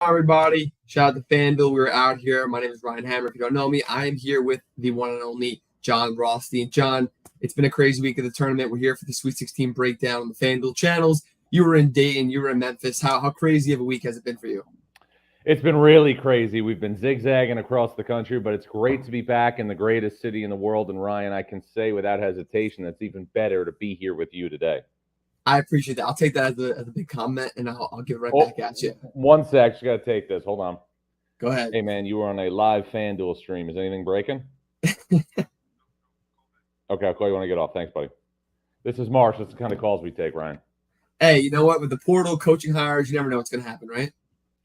Everybody, shout out to FanDuel. We're out here. My name is Ryan Hammer. If you don't know me, I am here with the one and only Jon Rothstein. Jon, it's been a crazy week of the tournament. We're here for the Sweet 16 breakdown on the FanDuel channels. You were in Dayton, you were in Memphis. How crazy of a week has it been for you? It's been really crazy. We've been zigzagging across the country, but it's great to be back in the greatest city in the world. And Ryan, I can say without hesitation, it's even better to be here with you today. I appreciate that. I'll take that as a big comment, and I'll give it right back at you. One sec. Just got to take this. Hold on. Go ahead. Hey, man, you were on a live FanDuel stream. Is anything breaking? Okay, I'll call you when I get off. Thanks, buddy. This is Marsh. That's the kind of calls we take, Ryan. Hey, you know what? With the portal coaching hires, you never know what's going to happen, right?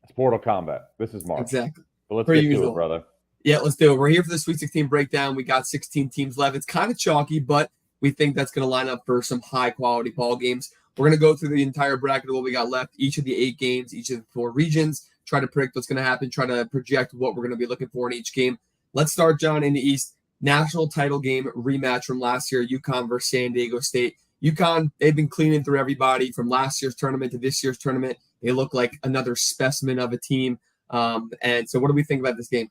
It's Portal Combat. This is Marsh. Exactly. But let's get to it, brother. Yeah, let's do it. We're here for the Sweet 16 breakdown. We got 16 teams left. It's kind of chalky, but we think that's going to line up for some high-quality ball games. We're going to go through the entire bracket of what we got left, each of the 8 games, each of the 4 regions, try to predict what's going to happen, try to project what we're going to be looking for in each game. Let's start, Jon, in the East. National title game rematch from last year, UConn versus San Diego State. UConn, they've been cleaning through everybody from last year's tournament to this year's tournament. They look like another specimen of a team. And so what do we think about this game?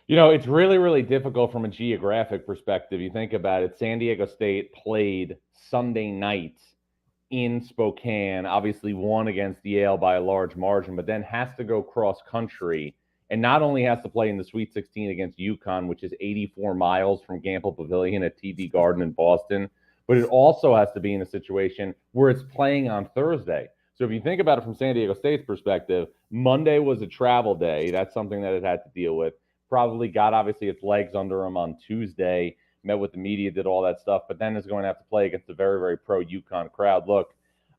You know, it's really, really difficult from a geographic perspective. You think about it, San Diego State played Sunday night in Spokane, obviously won against Yale by a large margin, but then has to go cross country and not only has to play in the Sweet 16 against UConn, which is 84 miles from Gamble Pavilion at TD Garden in Boston, but it also has to be in a situation where it's playing on Thursday. So if you think about it from San Diego State's perspective, Monday was a travel day. That's something that it had to deal with. Probably got, obviously, its legs under them on Tuesday, met with the media, did all that stuff, but then is going to have to play against a very, very pro UConn crowd. Look,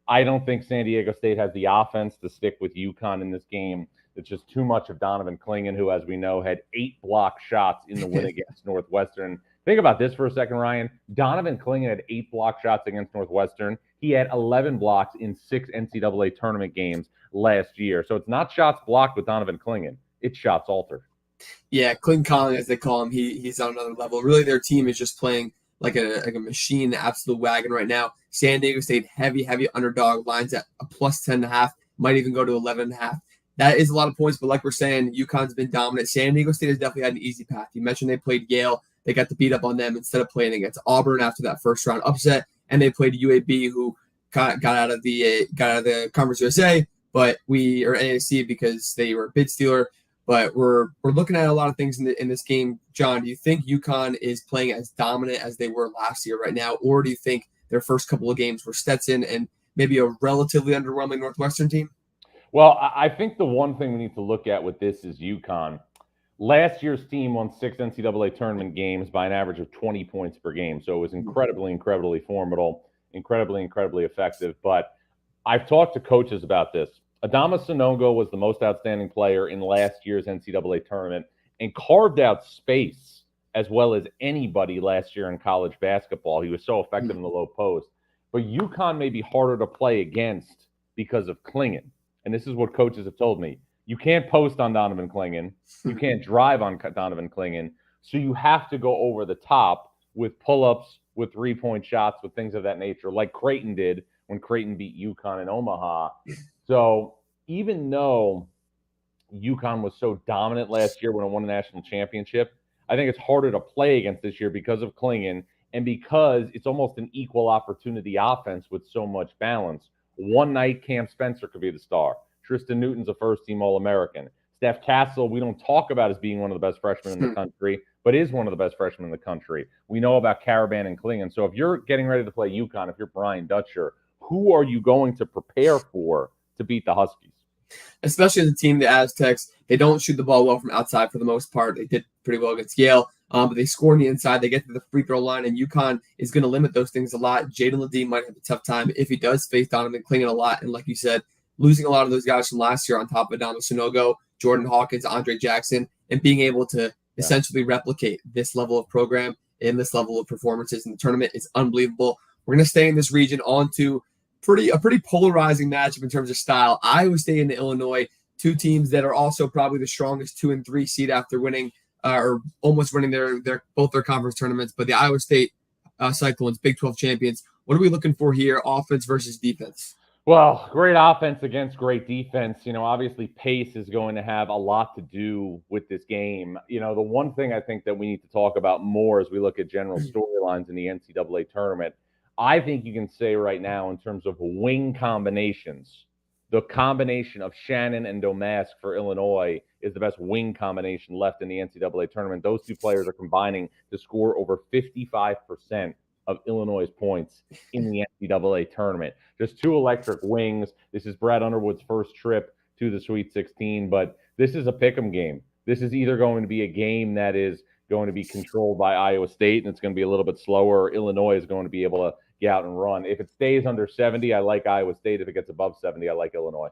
I don't think San Diego State has the offense to stick with UConn in this game. It's just too much of Donovan Clingan, who, as we know, had 8 block shots in the win against Northwestern. Think about this for a second, Ryan. Donovan Clingan had 8 block shots against Northwestern. He had 11 blocks in 6 NCAA tournament games last year. So it's not shots blocked with Donovan Clingan. It's shots altered. Yeah, Clinton Collins, as they call him, he's on another level. Really, their team is just playing like a machine, the absolute wagon right now. San Diego State, heavy underdog, lines at a plus 10.5, might even go to 11.5. That is a lot of points, but like we're saying, UConn's been dominant. San Diego State has definitely had an easy path. You mentioned they played Yale. They got to beat up on them instead of playing against Auburn after that first round upset, and they played UAB, who got out of the Conference USA, but AAC because they were a bid stealer. But we're looking at a lot of things in this game. Jon, do you think UConn is playing as dominant as they were last year right now, or do you think their first couple of games were Stetson and maybe a relatively underwhelming Northwestern team? Well, I think the one thing we need to look at with this is UConn. Last year's team won 6 NCAA tournament games by an average of 20 points per game. So it was incredibly formidable, incredibly effective. But I've talked to coaches about this. Adama Sanogo was the most outstanding player in last year's NCAA tournament and carved out space as well as anybody last year in college basketball. He was so effective in the low post. But UConn may be harder to play against because of Clingan. And this is what coaches have told me. You can't post on Donovan Clingan. You can't drive on Donovan Clingan. So you have to go over the top with pull-ups, with 3-point shots, with things of that nature, like Creighton did when Creighton beat UConn in Omaha. So even though UConn was so dominant last year when it won a national championship, I think it's harder to play against this year because of Klingon and because it's almost an equal opportunity offense with so much balance. One night, Cam Spencer could be the star. Tristan Newton's a first-team All-American. Steph Castle, we don't talk about as being one of the best freshmen in the country, but is one of the best freshmen in the country. We know about Caravan and Klingon. So if you're getting ready to play UConn, if you're Brian Dutcher, who are you going to prepare for to beat the Huskies? Especially as a team, the Aztecs, they don't shoot the ball well from outside for the most part. They did pretty well against Yale, but they score on the inside. They get to the free throw line, and UConn is going to limit those things a lot. Jaden Ledee might have a tough time if he does face Donovan Klingon a lot. And like you said, losing a lot of those guys from last year on top of Adamo Sunogo, Jordan Hawkins, Andre Jackson, and being able to essentially replicate this level of program and this level of performances in the tournament is unbelievable. We're going to stay in this region on to a pretty polarizing matchup in terms of style. Iowa State and Illinois, two teams that are also probably the strongest 2 and 3 seed after winning or almost winning both their conference tournaments. But the Iowa State Cyclones, Big 12 champions. What are we looking for here, offense versus defense? Well, great offense against great defense. Obviously pace is going to have a lot to do with this game. The one thing I think that we need to talk about more as we look at general storylines in the NCAA tournament, I think you can say right now in terms of wing combinations, the combination of Shannon and Domask for Illinois is the best wing combination left in the NCAA tournament. Those two players are combining to score over 55% of Illinois' points in the NCAA tournament. Just two electric wings. This is Brad Underwood's first trip to the Sweet 16, but this is a pick'em game. This is either going to be a game that is going to be controlled by Iowa State and it's going to be a little bit slower, or Illinois is going to be able to get out and run. If it stays under 70, I like Iowa State. If it gets above 70, I like Illinois.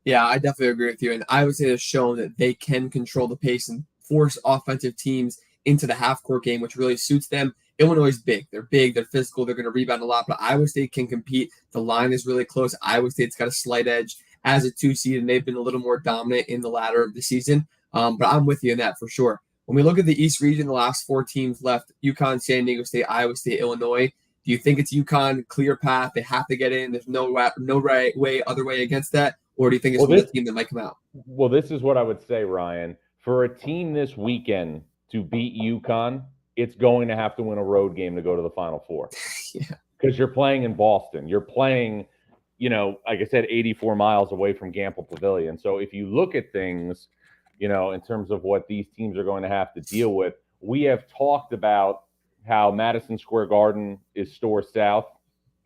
Yeah, I definitely agree with you. And Iowa State has shown that they can control the pace and force offensive teams into the half-court game, which really suits them. Illinois is big. They're big. They're physical. They're going to rebound a lot. But Iowa State can compete. The line is really close. Iowa State's got a slight edge as a 2 seed, and they've been a little more dominant in the latter of the season. But I'm with you in that for sure. When we look at the East region, the last 4 teams left, UConn, San Diego State, Iowa State, Illinois. Do you think it's UConn, clear path? They have to get in. There's no right way, other way against that? Or do you think it's the team that might come out? Well, this is what I would say, Ryan. For a team this weekend to beat UConn, it's going to have to win a road game to go to the Final Four. Yeah. Because you're playing in Boston. You're playing, like I said, 84 miles away from Gamble Pavilion. So if you look at things, in terms of what these teams are going to have to deal with, we have talked about how Madison Square Garden is store south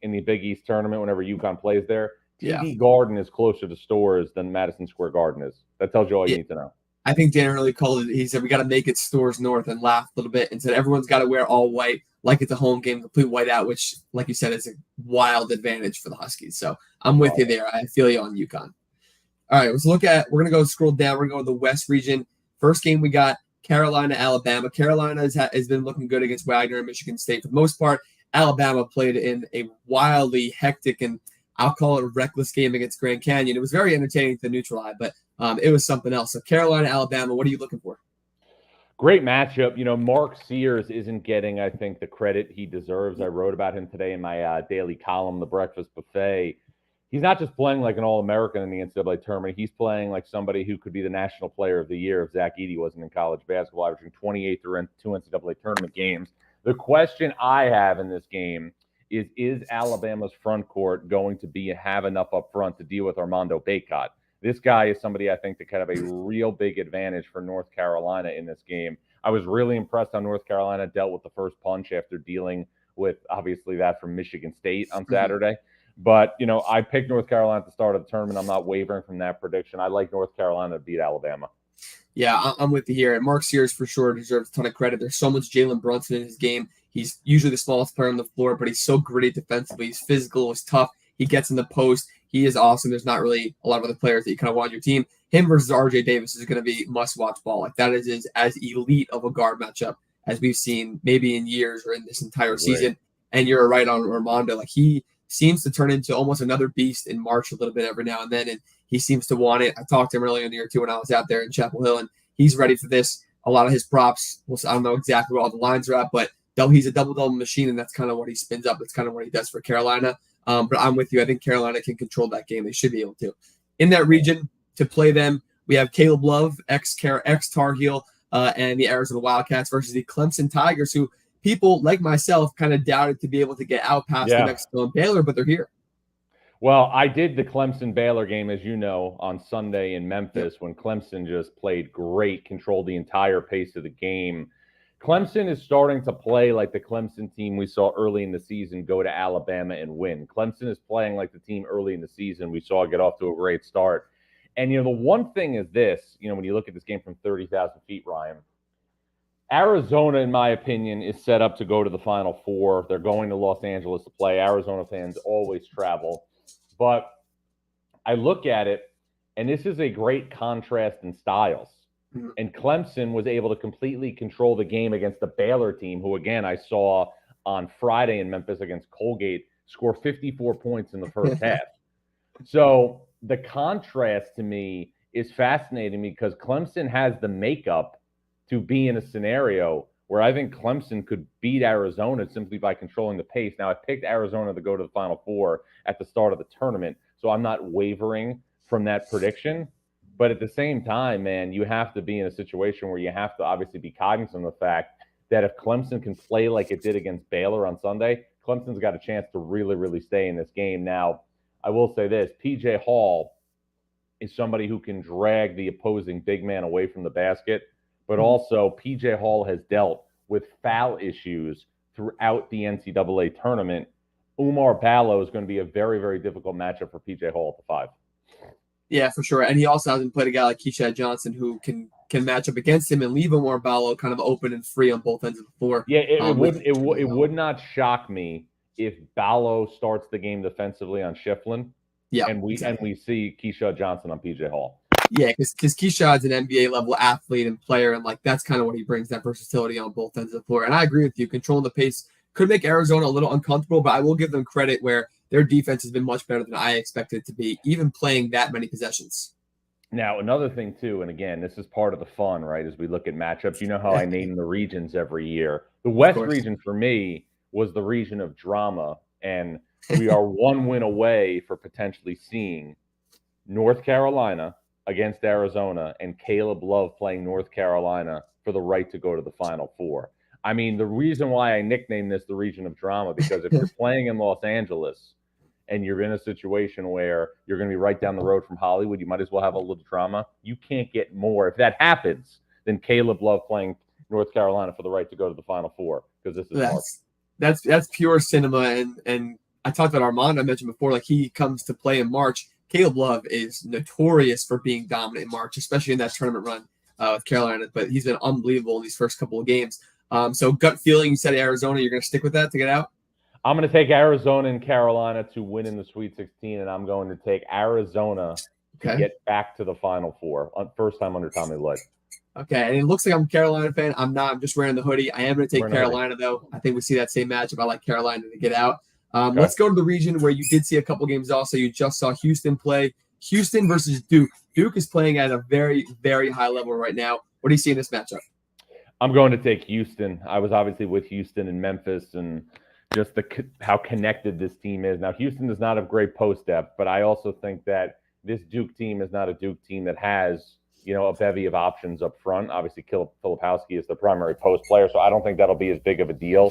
in the Big East tournament whenever UConn plays there. TD Garden is closer to Stores than Madison Square Garden is. That tells you all you need to know. I think Dan Hurley called it. He said, we got to make it Stores North, and laughed a little bit and said, everyone's got to wear all white like it's a home game, complete white out, which, like you said, is a wild advantage for the Huskies. So I'm with you there. I feel you on UConn. All right, we're going to go scroll down. We're going to go to the West region. First game we got Carolina, Alabama. Carolina has been looking good against Wagner and Michigan State for the most part. Alabama played in a wildly hectic and I'll call it a reckless game against Grand Canyon. It was very entertaining to the neutral eye, but it was something else. So Carolina, Alabama, what are you looking for? Great matchup. Mark Sears isn't getting, I think, the credit he deserves. I wrote about him today in my daily column, The Breakfast Buffet. He's not just playing like an All-American in the NCAA tournament. He's playing like somebody who could be the National Player of the Year if Zach Edey wasn't in college basketball, averaging 28 through 2 NCAA tournament games. The question I have in this game is Alabama's front court going to have enough up front to deal with Armando Bacot? This guy is somebody I think that could have a real big advantage for North Carolina in this game. I was really impressed how North Carolina dealt with the first punch after dealing with, obviously, that from Michigan State on Saturday. But, I picked North Carolina at the start of the tournament. I'm not wavering from that prediction. I like North Carolina to beat Alabama. Yeah, I'm with you here. And Mark Sears, for sure, deserves a ton of credit. There's so much Jalen Brunson in his game. He's usually the smallest player on the floor, but he's so gritty defensively. He's physical. He's tough. He gets in the post. He is awesome. There's not really a lot of other players that you kind of want on your team. Him versus RJ Davis is going to be must-watch ball. Like, that is as elite of a guard matchup as we've seen maybe in years or in this entire season. And you're right on Armando. Like, he seems to turn into almost another beast in March a little bit every now and then, and he seems to want it. I talked to him earlier in the year, too, when I was out there in Chapel Hill, and he's ready for this. A lot of his props, I don't know exactly where all the lines are at, but he's a double-double machine, and that's kind of what he spins up. That's kind of what he does for Carolina. But I'm with you. I think Carolina can control that game. They should be able to. In that region, to play them, we have Caleb Love, ex-Tar Heel, and the Arizona Wildcats versus the Clemson Tigers, who people like myself kind of doubted to be able to get out past New Mexico and Baylor, but they're here. Well, I did the Clemson-Baylor game, as you know, on Sunday in Memphis when Clemson just played great, controlled the entire pace of the game. Clemson is starting to play like the Clemson team we saw early in the season go to Alabama and win. Clemson is playing like the team early in the season we saw get off to a great start. And, the one thing is this, when you look at this game from 30,000 feet, Ryan, Arizona, in my opinion, is set up to go to the Final Four. They're going to Los Angeles to play. Arizona fans always travel. But I look at it, and this is a great contrast in styles. And Clemson was able to completely control the game against the Baylor team, who, again, I saw on Friday in Memphis against Colgate score 54 points in the first half. So the contrast to me is fascinating because Clemson has the makeup to be in a scenario where I think Clemson could beat Arizona simply by controlling the pace. Now, I picked Arizona to go to the Final Four at the start of the tournament, so I'm not wavering from that prediction. But at the same time, man, you have to be in a situation where you have to obviously be cognizant of the fact that if Clemson can play like it did against Baylor on Sunday, Clemson's got a chance to really, really stay in this game. Now, I will say this, P.J. Hall is somebody who can drag the opposing big man away from the basket, but also P.J. Hall has dealt with foul issues throughout the NCAA tournament. Umar Ballo is going to be a very, very difficult matchup for P.J. Hall at the 5. Yeah, for sure. And he also hasn't played a guy like Keyshawn Johnson who can match up against him and leave Umar Ballo kind of open and free on both ends of the floor. Yeah, it would not shock me if Ballo starts the game defensively on Shiflin. Yeah, and we see Keyshawn Johnson on P.J. Hall. Yeah, because Keyshawn's an NBA level athlete and player, and that's kind of what he brings, that versatility on both ends of the floor. And I agree with you. Controlling the pace could make Arizona a little uncomfortable, but I will give them credit where their defense has been much better than I expected it to be, even playing that many possessions. Now, another thing, too, and again, this is part of the fun, right, as we look at matchups. You know how I name the regions every year. The West region, for me, was the region of drama, and we are one win away for potentially seeing North Carolina against Arizona and Caleb Love playing North Carolina for the right to go to the Final Four. I mean, the reason why I nicknamed this the region of drama, because if you're playing in Los Angeles and you're in a situation where you're going to be right down the road from Hollywood, you might as well have a little drama. You can't get more, if that happens, than Caleb Love playing North Carolina for the right to go to the Final Four, because this is that's pure cinema. And I talked about Armando, I mentioned before, like he comes to play in March. Caleb Love is notorious for being dominant in March, especially in that tournament run with Carolina. But he's been unbelievable in these first couple of games. So gut feeling, you said Arizona, you're going to stick with that to get out? I'm going to take Arizona and Carolina to win in the Sweet 16, and I'm going to take Arizona to get back to the Final Four. First time under Tommy Lloyd. Okay, and it looks like I'm a Carolina fan. I'm not. I'm just wearing the hoodie. I am going to take Carolina, though. I think we see that same matchup. I like Carolina to get out. Let's go to the region where you did see a couple games also. You just saw Houston play. Houston versus Duke. Duke is playing at a very, very high level right now. What do you see in this matchup? I'm going to take Houston. I was obviously with Houston and Memphis and just how connected this team is. Now, Houston does not have great post depth, but I also think that this Duke team is not a Duke team that has, a bevy of options up front. Obviously, Filipowski is the primary post player, so I don't think that'll be as big of a deal.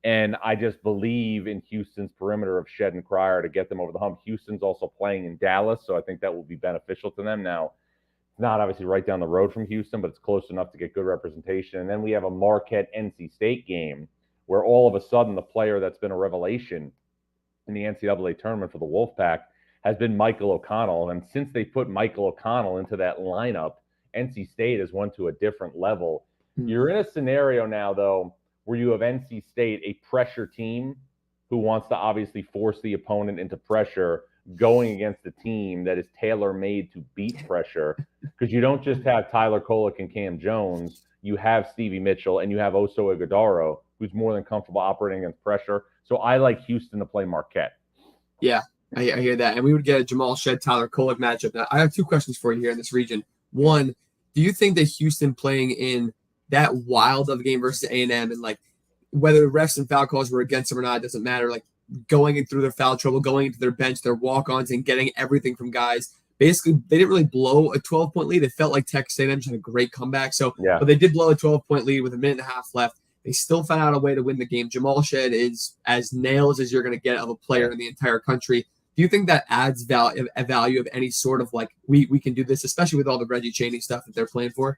And I just believe in Houston's perimeter of Shed and Cryer to get them over the hump. Houston's also playing in Dallas, so I think that will be beneficial to them. Now, it's not obviously right down the road from Houston, but it's close enough to get good representation. And then we have a Marquette-NC State game where all of a sudden the player that's been a revelation in the NCAA tournament for the Wolfpack has been Michael O'Connell. And since they put Michael O'Connell into that lineup, NC State has went to a different level. You're in a scenario now, though, where you have NC State, a pressure team who wants to obviously force the opponent into pressure, going against a team that is tailor-made to beat pressure, because you don't just have Tyler Kolek and Cam Jones. You have Stevie Mitchell, and you have Oso Ighodaro, who's more than comfortable operating against pressure. So I like Houston to play Marquette. Yeah, I hear that. And we would get a Jamal Shed, Tyler Kolek matchup. Now, I have two questions for you here in this region. One, do you think that Houston playing in that wild of a game versus A&M and like whether the refs and foul calls were against them or not, it doesn't matter. Like going in through their foul trouble, going into their bench, their walk-ons, and getting everything from guys. Basically, they didn't really blow a 12-point lead. It felt like Texas A&M just had a great comeback. Yeah. But they did blow a 12-point lead with a minute and a half left. They still found out a way to win the game. Jamal Shead is as nails as you're going to get of a player in the entire country. Do you think that adds value of any sort of like, we can do this, especially with all the Reggie Chaney stuff that they're playing for?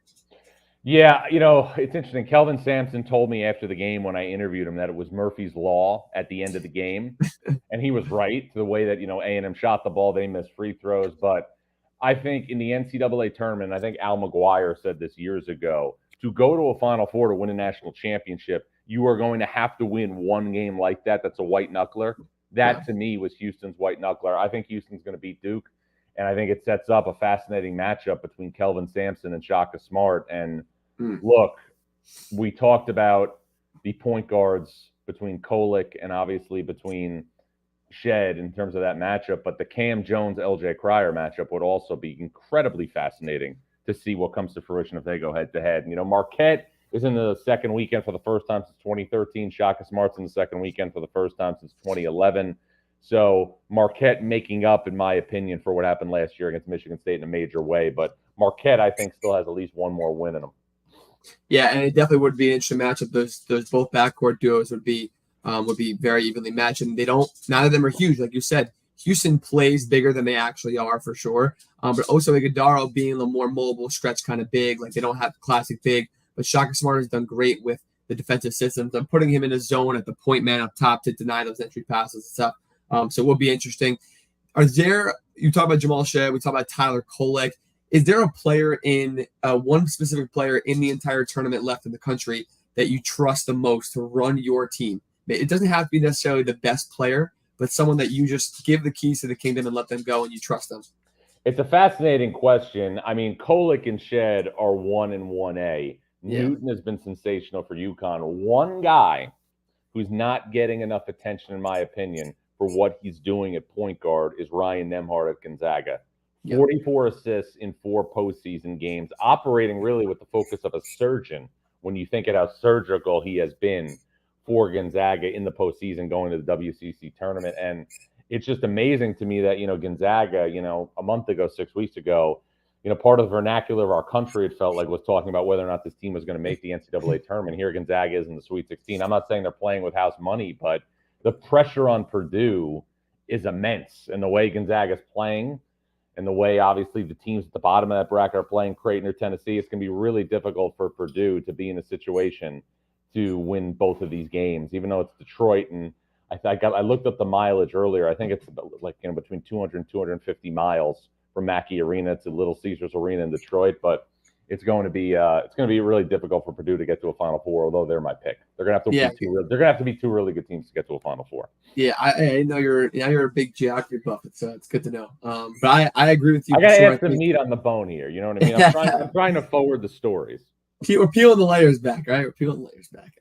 Yeah, it's interesting. Kelvin Sampson told me after the game when I interviewed him that it was Murphy's Law at the end of the game. And he was right to the way that, A&M shot the ball. They missed free throws. But I think in the NCAA tournament, I think Al McGuire said this years ago, to go to a Final Four to win a national championship, you are going to have to win one game like that. That's a white knuckler. That, to me, was Houston's white knuckler. I think Houston's going to beat Duke. And I think it sets up a fascinating matchup between Kelvin Sampson and Shaka Smart. And look, we talked about the point guards between Kolek and obviously between Shead in terms of that matchup, but the Cam Jones-LJ Cryer matchup would also be incredibly fascinating to see what comes to fruition if they go head-to-head. Marquette is in the second weekend for the first time since 2013. Shaka Smart's in the second weekend for the first time since 2011. So Marquette making up, in my opinion, for what happened last year against Michigan State in a major way. But Marquette, I think, still has at least one more win in them. Yeah, and it definitely would be an interesting matchup. Those both backcourt duos would be very evenly matched. And none of them are huge, like you said. Houston plays bigger than they actually are for sure. But also Iguodala being a little more mobile, stretch kind of big, like they don't have the classic big. But Shaka Smart has done great with the defensive systems. I'm putting him in a zone at the point man up top to deny those entry passes and stuff. So it will be interesting. You talk about Jamal Shead, we talk about Tyler Kolek. Is there a player one specific player in the entire tournament left in the country that you trust the most to run your team? It doesn't have to be necessarily the best player, but someone that you just give the keys to the kingdom and let them go and you trust them. It's a fascinating question. I mean, Kolek and Shead are 1 and 1A. Yeah. Newton has been sensational for UConn. One guy who's not getting enough attention, in my opinion, for what he's doing at point guard is Ryan Nembhard at Gonzaga. 44 assists in 4 postseason games, operating really with the focus of a surgeon when you think of how surgical he has been for Gonzaga in the postseason going to the WCC tournament. And it's just amazing to me that, Gonzaga, a month ago, 6 weeks ago, part of the vernacular of our country, it felt like, was talking about whether or not this team was going to make the NCAA tournament. Here Gonzaga is in the Sweet 16. I'm not saying they're playing with house money, but the pressure on Purdue is immense. And the way Gonzaga's playing and the way, obviously, the teams at the bottom of that bracket are playing Creighton or Tennessee, it's going to be really difficult for Purdue to be in a situation to win both of these games, even though it's Detroit. And I looked up the mileage earlier. I think it's between 200 and 250 miles from Mackey Arena to Little Caesars Arena in Detroit. But it's going to be really difficult for Purdue to get to a Final Four, although they're my pick. They're going to have to be two really good teams to get to a Final Four. Yeah, I know you're a big geography buff. It's good to know. But I agree with you. I got to add some meat on the bone here. You know what I mean? I'm trying to forward the stories. We're peeling the layers back, right? We're peeling the layers back.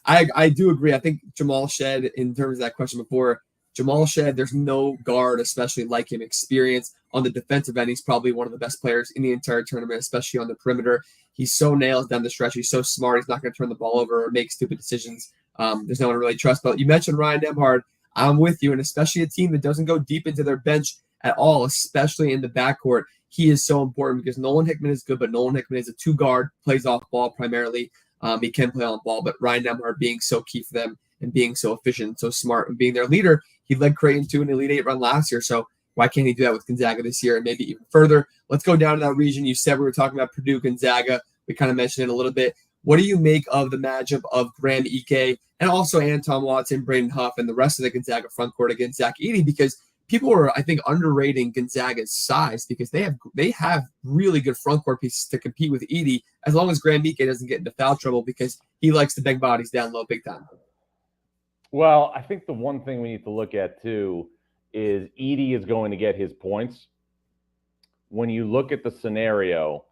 I do agree. I think Jamal Shead, in terms of that question before, Jamal Shead, there's no guard, especially like him, experience on the defensive end. He's probably one of the best players in the entire tournament, especially on the perimeter. He's so nails down the stretch. He's so smart. He's not going to turn the ball over or make stupid decisions. There's no one to really trust. But you mentioned Ryan Nembhard. I'm with you, and especially a team that doesn't go deep into their bench at all, especially in the backcourt. He is so important because Nolan Hickman is good, but Nolan Hickman is a 2-guard, plays off ball primarily. He can play on ball, but Ryan Nembhard being so key for them and being so efficient, so smart, and being their leader, he led Creighton to an Elite 8 run last year. So why can't he do that with Gonzaga this year and maybe even further? Let's go down to that region. You said we were talking about Purdue, Gonzaga. We kind of mentioned it a little bit. What do you make of the matchup of Graham Ike and also Anton Watson, Braden Huff, and the rest of the Gonzaga front court against Zach Edey? Because people are, I think, underrating Gonzaga's size because they have really good front court pieces to compete with Edey as long as Graham Ike doesn't get into foul trouble because he likes to bang bodies down low big time. Well, I think the one thing we need to look at, too, is Edey is going to get his points. When you look at the scenario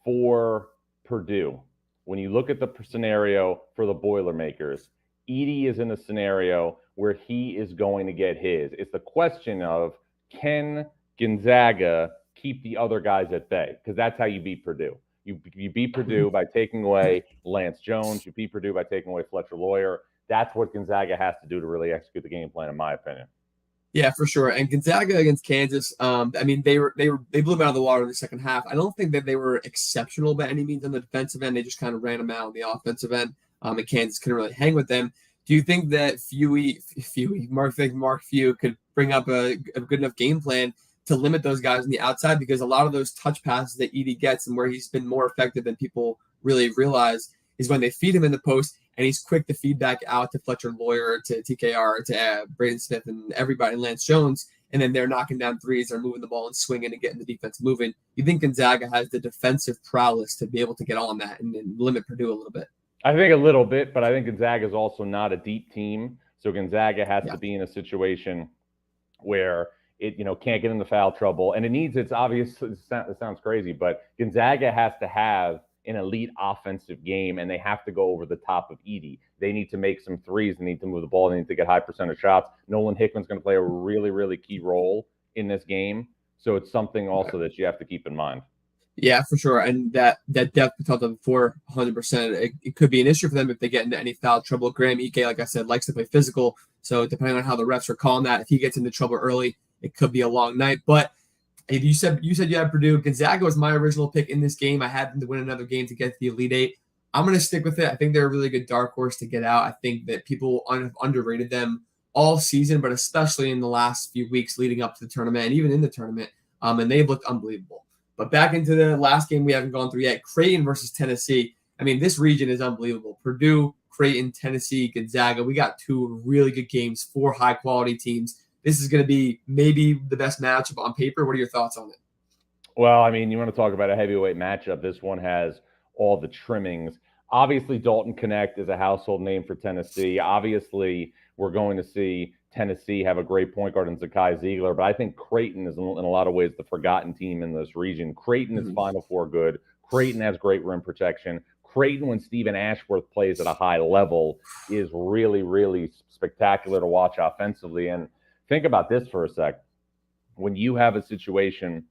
for Purdue, when you look at the scenario for the Boilermakers, Edey is in a scenario where he is going to get his. It's the question of, can Gonzaga keep the other guys at bay? Because that's how you beat Purdue. You beat Purdue by taking away Lance Jones. You beat Purdue by taking away Fletcher Lawyer. That's what Gonzaga has to do to really execute the game plan, in my opinion. Yeah, for sure. And Gonzaga against Kansas, I mean, they blew them out of the water in the second half. I don't think that they were exceptional by any means on the defensive end. They just kind of ran them out on the offensive end. And Kansas couldn't really hang with them. Do you think that Mark Few could bring up a good enough game plan to limit those guys on the outside? Because a lot of those touch passes that Edey gets and where he's been more effective than people really realize is when they feed him in the post, and he's quick to feed back out to Fletcher Lawyer, to TKR, to Braden Smith, and everybody, Lance Jones, and then they're knocking down threes, they're moving the ball and swinging and getting the defense moving. You think Gonzaga has the defensive prowess to be able to get on that and limit Purdue a little bit? I think a little bit, but I think Gonzaga is also not a deep team, so Gonzaga has to be in a situation where it can't get into foul trouble, and it's obvious. It sounds crazy, but Gonzaga has to have an elite offensive game, and they have to go over the top of Edey. They need to make some threes. They need to move the ball. They need to get high percentage shots. Nolan Hickman's going to play a really, really key role in this game. So it's something also that you have to keep in mind. Yeah, for sure. And that depth we talked about before, 100%. It could be an issue for them if they get into any foul trouble. Graham Ike, like I said, likes to play physical. So depending on how the refs are calling that, if he gets into trouble early, it could be a long night. But you said you had Purdue. Gonzaga was my original pick in this game. I had them to win another game to get to the Elite Eight. I'm going to stick with it. I think they're a really good dark horse to get out. I think that people have underrated them all season, but especially in the last few weeks leading up to the tournament and even in the tournament. And they've looked unbelievable. But back into the last game we haven't gone through yet, Creighton versus Tennessee. I mean, this region is unbelievable. Purdue, Creighton, Tennessee, Gonzaga. We got two really good games, 4 high-quality teams. This is going to be maybe the best matchup on paper. What are your thoughts on it? Well, I mean, you want to talk about a heavyweight matchup. This one has all the trimmings. Obviously, Dalton Knecht is a household name for Tennessee. Obviously, we're going to see Tennessee have a great point guard in Zakai Ziegler, but I think Creighton is in a lot of ways the forgotten team in this region. Creighton is Final Four good. Creighton has great rim protection. Creighton, when Stephen Ashworth plays at a high level, is really, really spectacular to watch offensively. And think about this for a sec. When you have a situation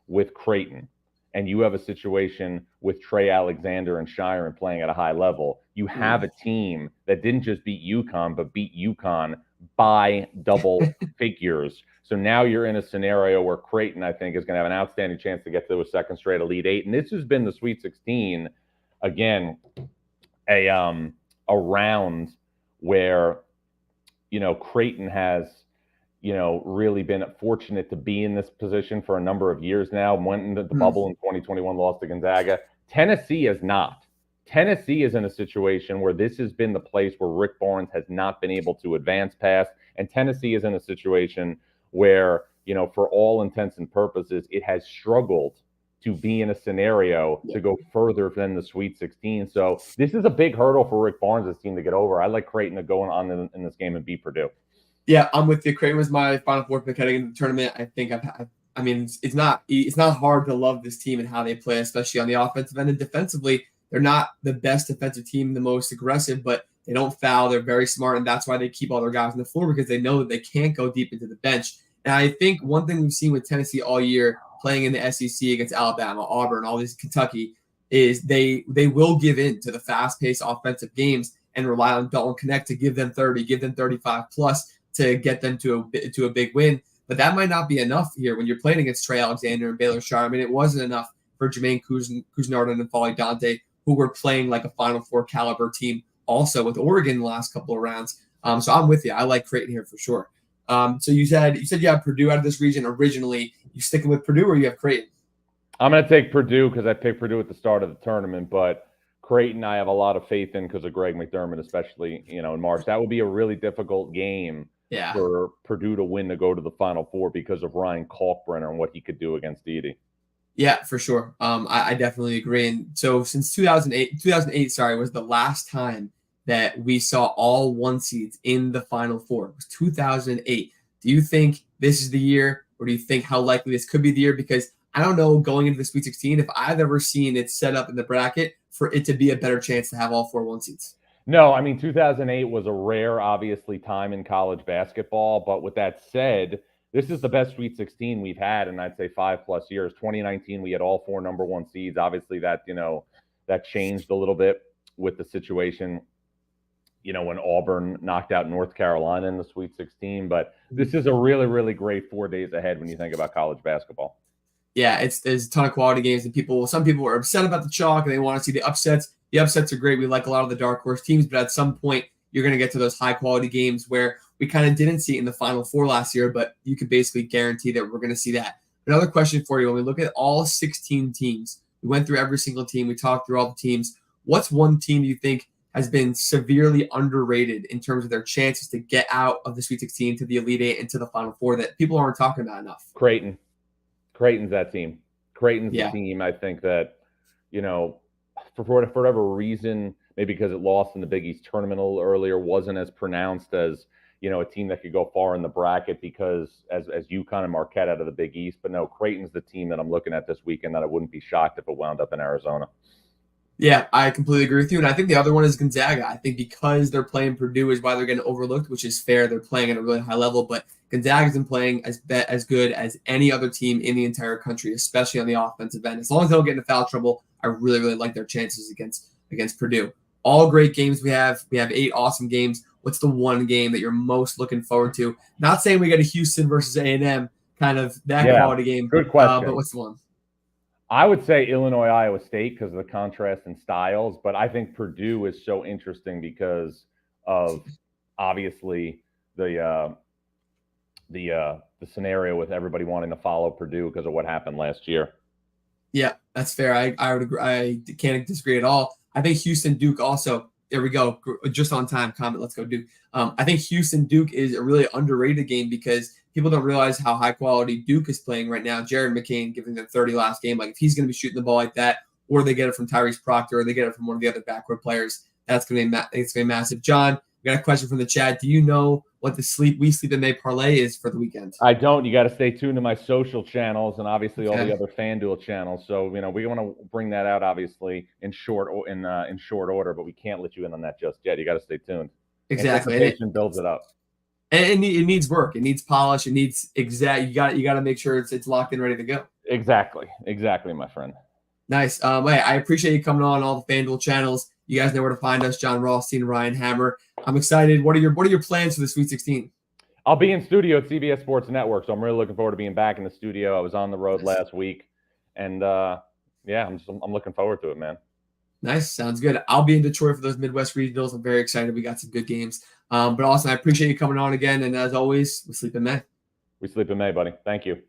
with Creighton and you have a situation with Trey Alexander and Shiren playing at a high level, you have a team that didn't just beat UConn, but beat UConn by double figures. So now you're in a scenario where Creighton, I think, is going to have an outstanding chance to get to a second straight Elite Eight. And this has been the Sweet 16, again, a round where, Creighton has, really been fortunate to be in this position for a number of years now. Went into the bubble in 2021, lost to Gonzaga. Tennessee has not. Tennessee is in a situation where this has been the place where Rick Barnes has not been able to advance past. And Tennessee is in a situation where, for all intents and purposes, it has struggled to be in a scenario to go further than the Sweet 16. So this is a big hurdle for Rick Barnes' team to get over. I like Creighton to go on in this game and beat Purdue. Yeah, I'm with you. Creighton was my Final Four pick heading into the tournament. I think it's not hard to love this team and how they play, especially on the offensive end. And defensively, they're not the best defensive team, the most aggressive, but they don't foul. They're very smart, and that's why they keep all their guys on the floor, because they know that they can't go deep into the bench. And I think one thing we've seen with Tennessee all year, playing in the SEC against Alabama, Auburn, all these Kentucky, is they will give in to the fast-paced offensive games and rely on Dalton Knecht to give them 30, give them 35 plus to get them to a big win. But that might not be enough here when you're playing against Trey Alexander and Baylor Shire. I mean, it wasn't enough for Jermaine Couisnard and Folly Dante, who were playing like a Final Four caliber team also with Oregon in the last couple of rounds. So I'm with you. I like Creighton here for sure. So you said you have Purdue out of this region originally. You sticking with Purdue or you have Creighton? I'm going to take Purdue because I picked Purdue at the start of the tournament, but Creighton I have a lot of faith in because of Greg McDermott, especially in March. That would be a really difficult game for Purdue to win to go to the Final Four because of Ryan Kalkbrenner and what he could do against Edey. Yeah, for sure. I definitely agree. And so since 2008 was the last time that we saw all 1 seeds in the Final Four. It was 2008. Do you think this is the year, or do you think how likely this could be the year? Because I don't know, going into the Sweet 16, if I've ever seen it set up in the bracket for it to be a better chance to have all 4 1 seeds. No, I mean, 2008 was a rare, obviously, time in college basketball. But with that said, this is the best Sweet 16 we've had in, I'd say, 5+ years. 2019, we had all 4 number 1 seeds. Obviously, that changed a little bit with the situation when Auburn knocked out North Carolina in the Sweet 16. But this is a really, really great 4 days ahead when you think about college basketball. Yeah, there's a ton of quality games, and some people are upset about the chalk and they want to see the upsets. The upsets are great. We like a lot of the dark horse teams, but at some point you're going to get to those high quality games where we kind of didn't see it in the Final Four last year, but you can basically guarantee that we're going to see that. Another question for you: when we look at all 16 teams, we went through every single team, we talked through all the teams. What's one team you think has been severely underrated in terms of their chances to get out of the Sweet 16 to the Elite Eight and to the Final Four that people aren't talking about enough? Creighton's that team. Creighton's the team. I think that, for whatever reason, maybe because it lost in the Big East tournament a little earlier, wasn't as pronounced as, a team that could go far in the bracket because as UConn and Marquette out of the Big East. But no, Creighton's the team that I'm looking at this weekend that I wouldn't be shocked if it wound up in Arizona. Yeah, I completely agree with you. And I think the other one is Gonzaga. I think because they're playing Purdue is why they're getting overlooked, which is fair. They're playing at a really high level, but Gonzaga's been playing as good as any other team in the entire country, especially on the offensive end. As long as they don't get into foul trouble, I really, really like their chances against Purdue. All great games we have. We have 8 awesome games. What's the one game that you're most looking forward to? Not saying we got a Houston versus A&M kind of that quality game. Good question. But what's the one? I would say Illinois, Iowa State because of the contrast in styles, but I think Purdue is so interesting because of obviously the scenario with everybody wanting to follow Purdue because of what happened last year. Yeah, that's fair. I would agree. I can't disagree at all. I think Houston Duke also. There we go. Just on time comment. Let's go Duke. I think Houston Duke is a really underrated game because people don't realize how high quality Duke is playing right now. Jared McCain giving them 30 last game. Like if he's going to be shooting the ball like that, or they get it from Tyrese Proctor, or they get it from one of the other backcourt players, that's going to be massive. John, we got a question from the chat. Do you know what the We Sleep in May parlay is for the weekend? I don't. You got to stay tuned to my social channels and obviously all the other FanDuel channels. So we want to bring that out obviously in short order, but we can't let you in on that just yet. You got to stay tuned. Exactly. Anticipation builds it up. And it needs work. It needs polish. It needs exact. You got to make sure it's locked in, ready to go. Exactly, my friend. Nice. I appreciate you coming on all the FanDuel channels. You guys know where to find us. Jon Rothstein, Ryan Hammer. I'm excited. What are your plans for the Sweet 16? I'll be in studio at CBS Sports Network, so I'm really looking forward to being back in the studio. I was on the road last week, and I'm looking forward to it, man. Nice. Sounds good. I'll be in Detroit for those Midwest regionals. I'm very excited. We got some good games. But also, I appreciate you coming on again. And as always, we sleep in May. We sleep in May, buddy. Thank you.